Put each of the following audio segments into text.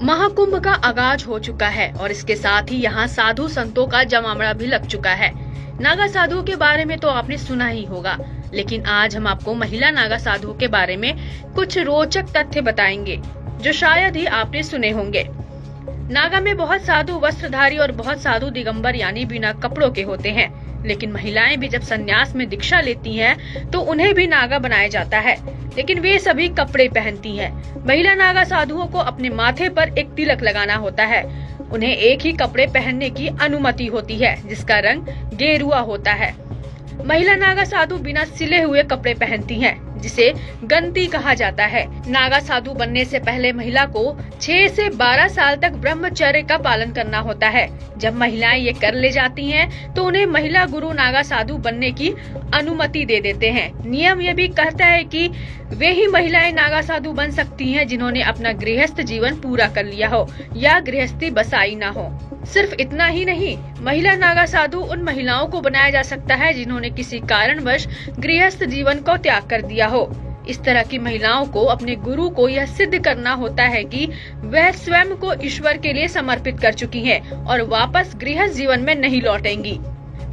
महाकुंभ का आगाज हो चुका है और इसके साथ ही यहाँ साधु संतों का जमावड़ा भी लग चुका है। नागा साधुओं के बारे में तो आपने सुना ही होगा, लेकिन आज हम आपको महिला नागा साधुओं के बारे में कुछ रोचक तथ्य बताएंगे जो शायद ही आपने सुने होंगे। नागा में बहुत साधु वस्त्रधारी और बहुत साधु दिगंबर यानी बिना कपड़ों के होते हैं, लेकिन महिलाएं भी जब संन्यास में दीक्षा लेती हैं तो उन्हें भी नागा बनाया जाता है, लेकिन वे सभी कपड़े पहनती हैं। महिला नागा साधुओं को अपने माथे पर एक तिलक लगाना होता है। उन्हें एक ही कपड़े पहनने की अनुमति होती है जिसका रंग गेरुआ होता है। महिला नागा साधु बिना सिले हुए कपड़े पहनती हैं, जिसे गंती कहा जाता है। नागा साधु बनने से पहले महिला को 6 से 12 साल तक ब्रह्मचर्य का पालन करना होता है। जब महिलाएं ये कर ले जाती हैं, तो उन्हें महिला गुरु नागा साधु बनने की अनुमति दे देते हैं। नियम ये भी कहता है कि वे ही महिलाएं नागा साधु बन सकती हैं जिन्होंने अपना गृहस्थ जीवन पूरा कर लिया हो या गृहस्थी बसाई न हो। सिर्फ इतना ही नहीं, महिला नागा साधु उन महिलाओं को बनाया जा सकता है जिन्होंने किसी कारणवश गृहस्थ जीवन को त्याग कर दिया हो। इस तरह की महिलाओं को अपने गुरु को यह सिद्ध करना होता है कि वह स्वयं को ईश्वर के लिए समर्पित कर चुकी हैं और वापस गृहस्थ जीवन में नहीं लौटेंगी।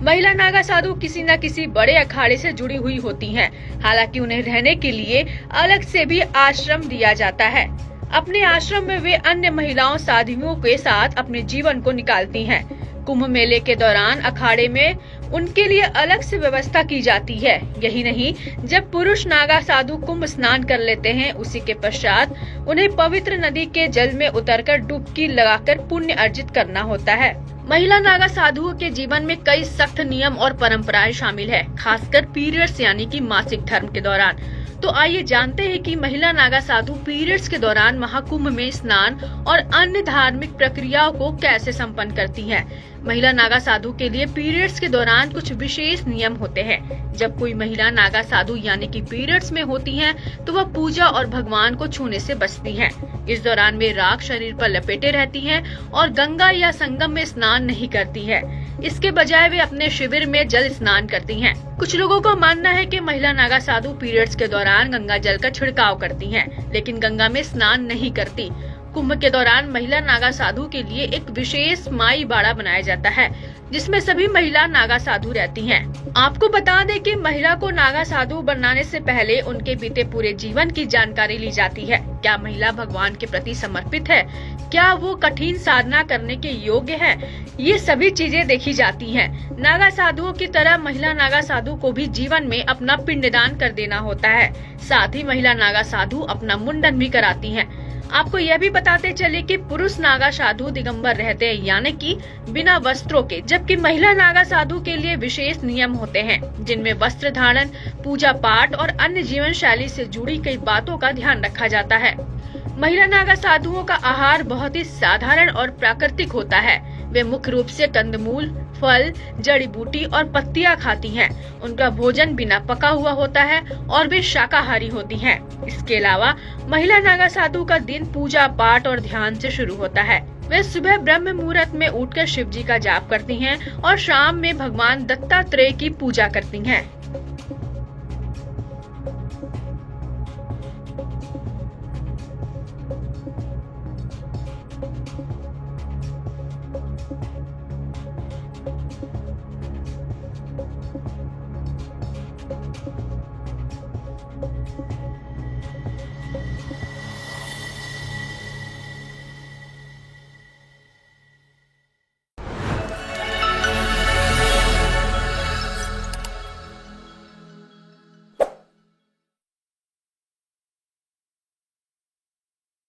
महिला नागा साधु किसी न किसी बड़े अखाड़े से जुड़ी हुई होती हैं। हालांकि उन्हें रहने के लिए अलग से भी आश्रम दिया जाता है। अपने आश्रम में वे अन्य महिलाओं साधुओं के साथ अपने जीवन को निकालती हैं। कुंभ मेले के दौरान अखाड़े में उनके लिए अलग से व्यवस्था की जाती है। यही नहीं, जब पुरुष नागा साधु कुंभ स्नान कर लेते हैं, उसी के पश्चात उन्हें पवित्र नदी के जल में उतरकर डुबकी लगाकर पुण्य अर्जित करना होता है। महिला नागा साधुओं के जीवन में कई सख्त नियम और परंपराएं शामिल है, खासकर पीरियड्स यानी कि मासिक धर्म के दौरान। तो आइए जानते हैं कि महिला नागा साधु पीरियड्स के दौरान महाकुंभ में स्नान और अन्य धार्मिक प्रक्रियाओं को कैसे संपन्न करती हैं। महिला नागा साधु के लिए पीरियड्स के दौरान कुछ विशेष नियम होते हैं। जब कोई महिला नागा साधु यानी कि पीरियड्स में होती हैं, तो वह पूजा और भगवान को छूने से बचती हैं। इस दौरान वे राख शरीर पर लपेटे रहती हैं और गंगा या संगम में स्नान नहीं करती है। इसके बजाय वे अपने शिविर में जल स्नान करती हैं। कुछ लोगों का मानना है कि महिला नागा साधु पीरियड्स के दौरान गंगा जल का छिड़काव करती हैं, लेकिन गंगा में स्नान नहीं करती। कुंभ के दौरान महिला नागा साधु के लिए एक विशेष माई बाड़ा बनाया जाता है, जिसमें सभी महिला नागा साधु रहती हैं। आपको बता दें कि महिला को नागा साधु बनाने से पहले उनके बीते पूरे जीवन की जानकारी ली जाती है। क्या महिला भगवान के प्रति समर्पित है? क्या वो कठिन साधना करने के योग्य है? ये सभी चीजें देखी जाती हैं। नागा साधुओं की तरह महिला नागा साधु को भी जीवन में अपना पिंडदान कर देना होता है। साथ ही महिला नागा साधु अपना मुंडन भी कराती हैं। आपको यह भी बताते चले कि पुरुष नागा साधु दिगंबर रहते हैं, यानी कि बिना वस्त्रों के, जबकि महिला नागा साधु के लिए विशेष नियम होते हैं, जिनमें वस्त्र धारण, पूजा पाठ और अन्य जीवन शैली से जुड़ी कई बातों का ध्यान रखा जाता है। महिला नागा साधुओं का आहार बहुत ही साधारण और प्राकृतिक होता है। वे मुख्य रूप से कंदमूल, फल, जड़ी बूटी और पत्तियां खाती हैं। उनका भोजन बिना पका हुआ होता है और वे शाकाहारी होती हैं। इसके अलावा महिला नागा साधु का दिन पूजा पाठ और ध्यान से शुरू होता है। वे सुबह ब्रह्म मुहूर्त में उठकर शिव जी का जाप करती हैं और शाम में भगवान दत्तात्रेय की पूजा करती हैं।